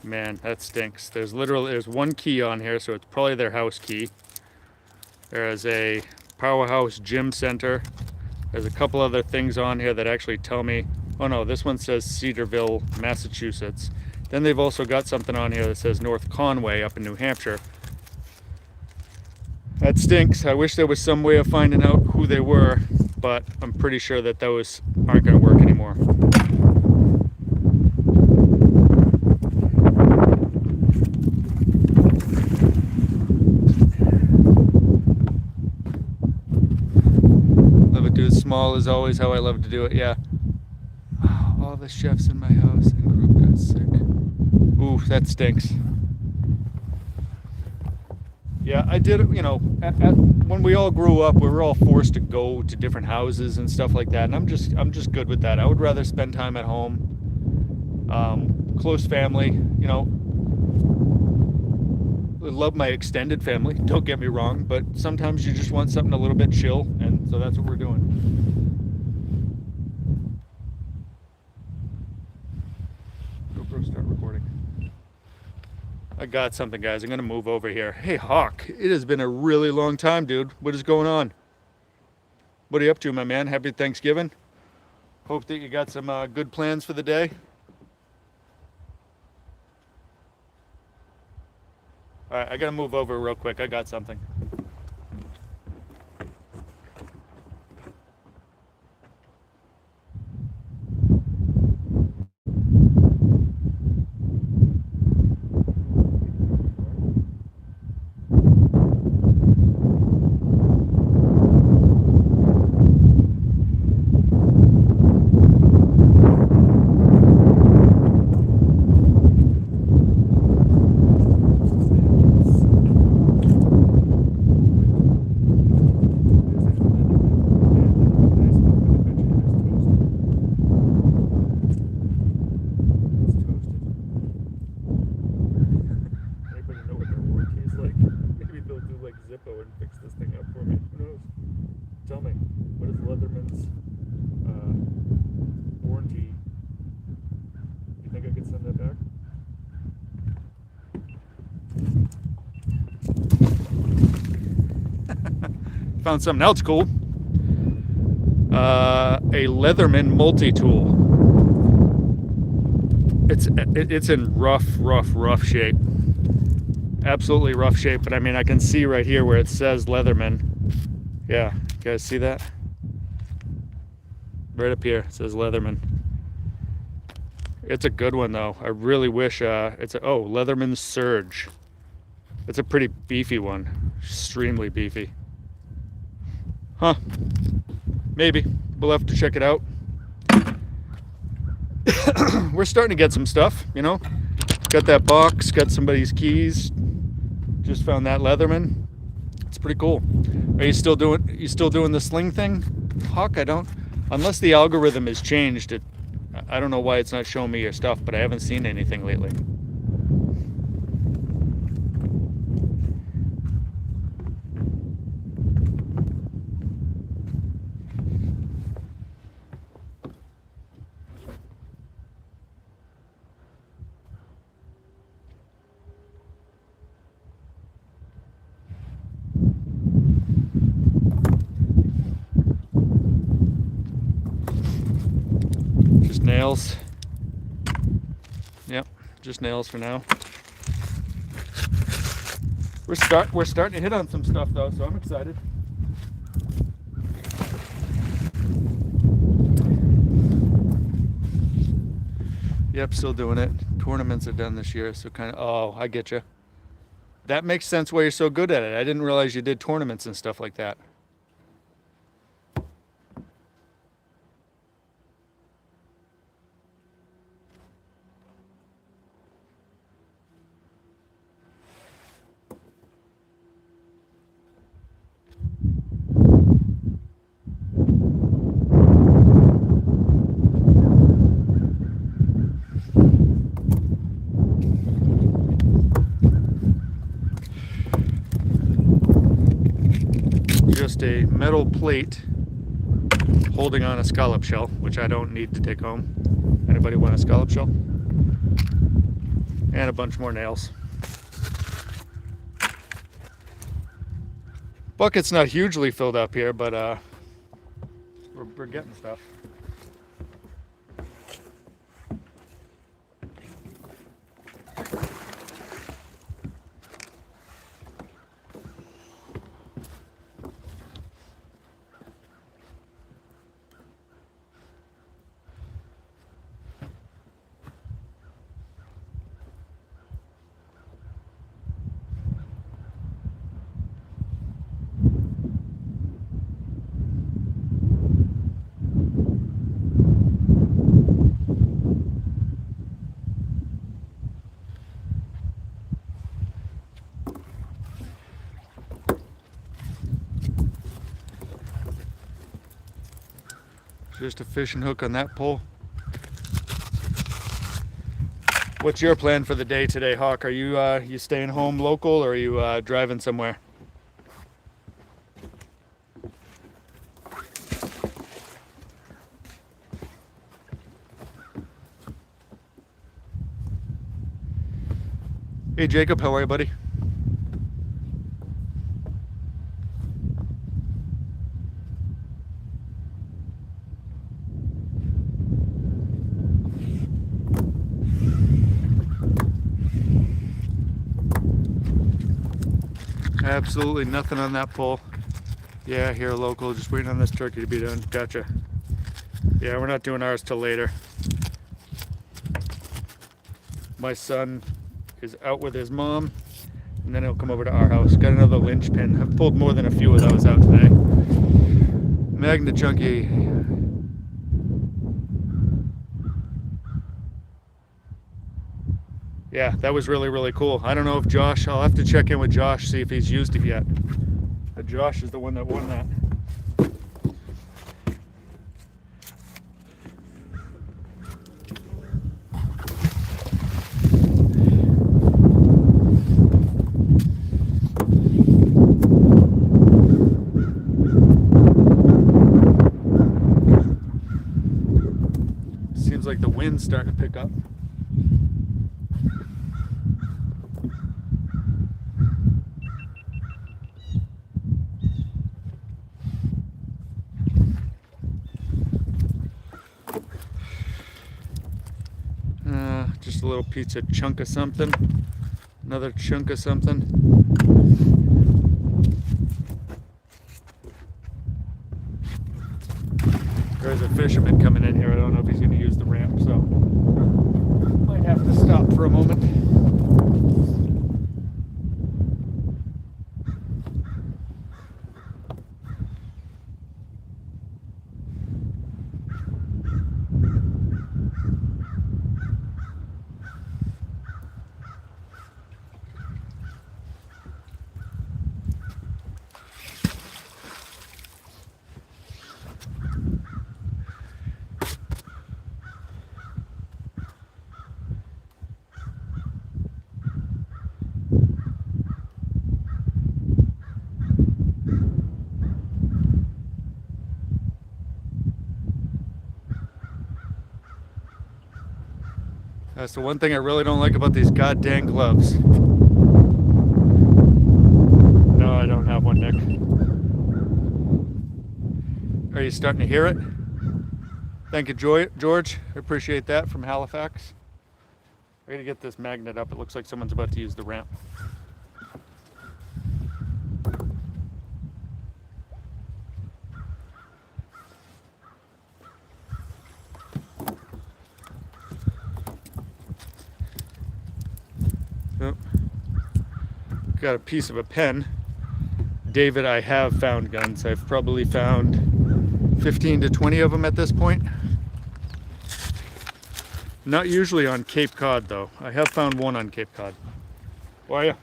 Man, that stinks. There's one key on here, so it's probably their house key. There's a Powerhouse Gym Center. There's a couple other things on here that actually tell me, oh no, this one says Cedarville, Massachusetts. Then they've also got something on here that says North Conway up in New Hampshire. That stinks. I wish there was some way of finding out who they were, but I'm pretty sure that those aren't going to work anymore. Small is always how I love to do it, yeah. All the chefs in my house and group got sick. Ooh, that stinks. Yeah, I did, you know, when we all grew up, we were all forced to go to different houses and stuff like that, and I'm just good with that. I would rather spend time at home, close family, you know. I love my extended family, don't get me wrong, but sometimes you just want something a little bit chill, and so that's what we're doing. GoPro, start recording. I got something, guys. I'm gonna move over here. Hey, Hawk, it has been a really long time, dude. What is going on? What are you up to, my man? Happy Thanksgiving. Hope that you got some good plans for the day. All right, I gotta move over real quick. I got something. warranty. You think I could send that back? Found something else cool. A Leatherman multi-tool. It's in rough shape. Absolutely rough shape, but I mean I can see right here where it says Leatherman. Yeah, you guys see that? Right up here, it says Leatherman. It's a good one though. I really wish Leatherman Surge. It's a pretty beefy one. Extremely beefy. Huh. Maybe. We'll have to check it out. We're starting to get some stuff, you know. Got that box, got somebody's keys. Just found that Leatherman. It's pretty cool. Are you still doing the sling thing, Hawk? I don't. Unless the algorithm has changed, I don't know why it's not showing me your stuff, but I haven't seen anything lately. Just nails. Yep, just nails for now. We're starting to hit on some stuff though, so I'm excited. Yep, still doing it. Tournaments are done this year, so kind of. Oh, I get you. That makes sense why you're so good at it. I didn't realize you did tournaments and stuff like that. Just a metal plate holding on a scallop shell, which I don't need to take home. Anybody want a scallop shell? And a bunch more nails. Bucket's not hugely filled up here, but we're getting stuff. Just a fishing hook on that pole. What's your plan for the day today, Hawk? Are you staying home local, or are you driving somewhere? Hey Jacob, how are you, buddy? Absolutely nothing on that pole. Yeah, here local, just waiting on this turkey to be done. Gotcha. Yeah, we're not doing ours till later. My son is out with his mom, and then he'll come over to our house. Got another linchpin. I've pulled more than a few of those out today. Magna Chunky. Yeah, that was really cool. I don't know if Josh, I'll have to check in with Josh, see if he's used it yet. But Josh is the one that won that. wind's starting to pick up. Just a little piece of chunk of something. Another chunk of something. There's a fisherman coming in here. I don't know if he's going to use the ramp, so might have to stop for a moment. That's the one thing I really don't like about these goddamn gloves. No, I don't have one, Nick. Are you starting to hear it? Thank you, George. I appreciate that from Halifax. I gotta get this magnet up. It looks like someone's about to use the ramp. Oh. Got a piece of a pen. David, I have found guns. I've probably found 15 to 20 of them at this point. Not usually on Cape Cod, though. I have found one on Cape Cod. How are you?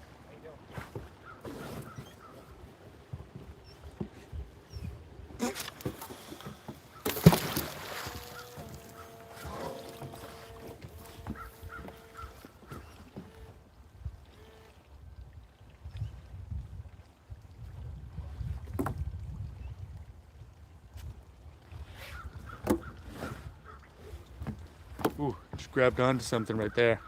Ooh, just grabbed onto something right there.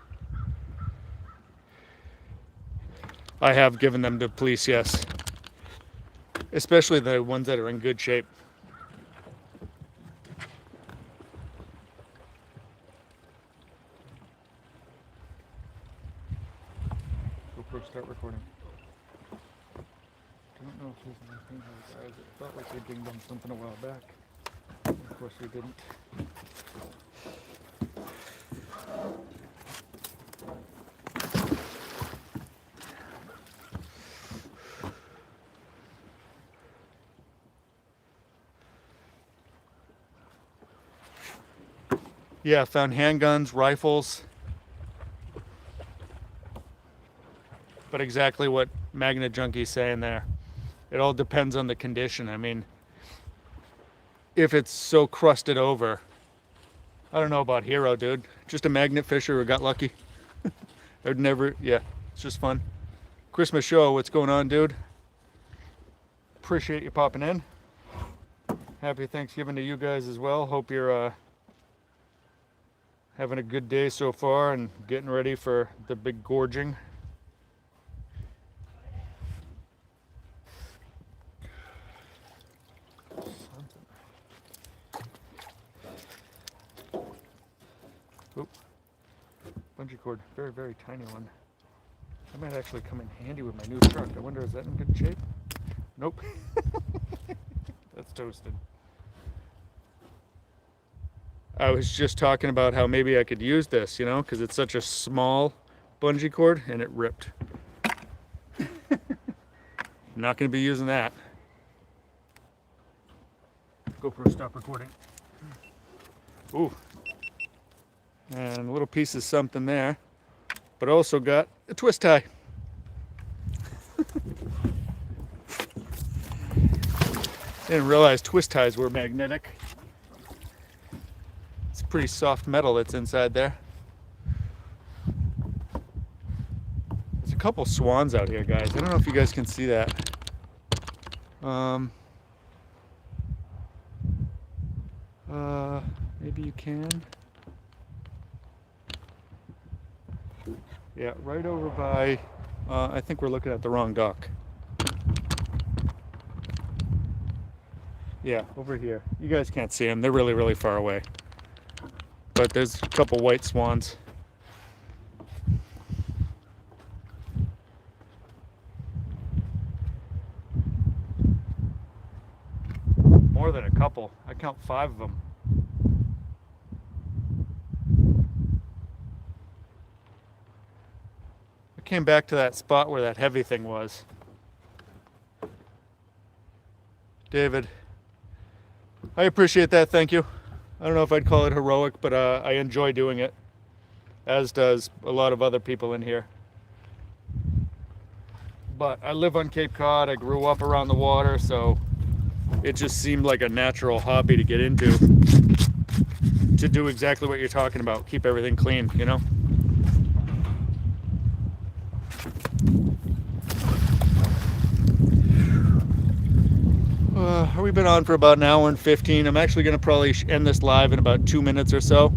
I have given them to police, yes. Especially the ones that are in good shape. GoPro, start recording. I don't know if there's anything here, guys. It felt like they dinged on something a while back. Of course we didn't. Yeah, found handguns, rifles. But exactly what Magnet Junkie's saying there. It all depends on the condition. I mean, if it's so crusted over, I don't know about Hero, dude. Just a magnet fisher who got lucky. I'd never, yeah, it's just fun. Christmas show, what's going on, dude? Appreciate you popping in. Happy Thanksgiving to you guys as well. Hope you're having a good day so far and getting ready for the big gorging. Oop. Bungee cord, very, very tiny one. That might actually come in handy with my new truck. I wonder, is that in good shape? Nope. That's toasted. I was just talking about how maybe I could use this, you know, because it's such a small bungee cord and it ripped. I'm not going to be using that. GoPro, stop recording. Ooh. And a little piece of something there, but also got a twist tie. Didn't realize twist ties were magnetic. It's pretty soft metal that's inside there. There's a couple swans out here, guys. I don't know if you guys can see that. Maybe you can. Yeah, right over by, I think we're looking at the wrong dock. Yeah, over here. You guys can't see them. They're really, really far away. But there's a couple white swans. More than a couple. I count 5 of them. I came back to that spot where that heavy thing was. David, I appreciate that. Thank you. I don't know if I'd call it heroic, but I enjoy doing it, as does a lot of other people in here. But I live on Cape Cod. I grew up around the water, so it just seemed like a natural hobby to get into, to do exactly what you're talking about, keep everything clean, you know? We've been on for about an hour and 15. I'm actually going to probably end this live in about 2 minutes or so.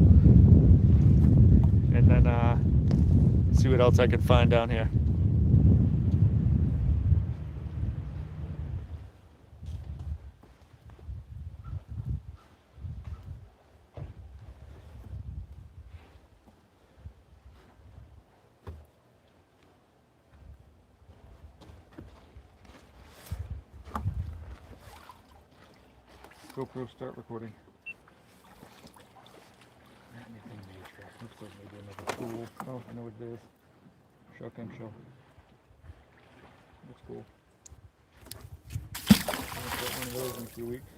And then see what else I can find down here. GoPro, start recording. Anything major. Looks like maybe another pool. Oh, I know what it is. Shotgun shell. Looks cool. I've got one of those in a few weeks.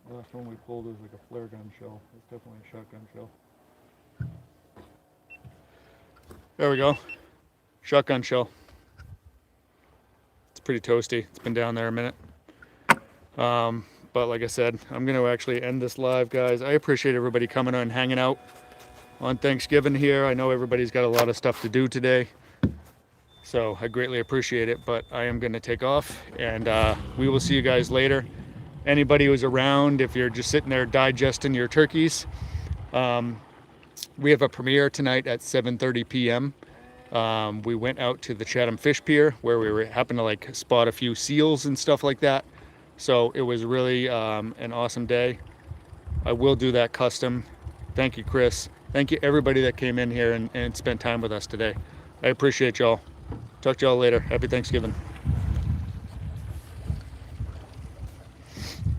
The last one we pulled was like a flare gun shell. It's definitely a shotgun shell. There we go. Shotgun shell. It's pretty toasty. It's been down there a minute. But like I said, I'm going to actually end this live, guys. I appreciate everybody coming on and hanging out on Thanksgiving here. I know everybody's got a lot of stuff to do today, so I greatly appreciate it, but I am going to take off, and we will see you guys later. Anybody who's around, if you're just sitting there digesting your turkeys, we have a premiere tonight at 7:30 p.m. We went out to the Chatham Fish Pier where we happened to like spot a few seals and stuff like that. So it was really an awesome day. I will do that custom. Thank you, Chris. Thank you, everybody that came in here and spent time with us today. I appreciate y'all. Talk to y'all later. Happy Thanksgiving.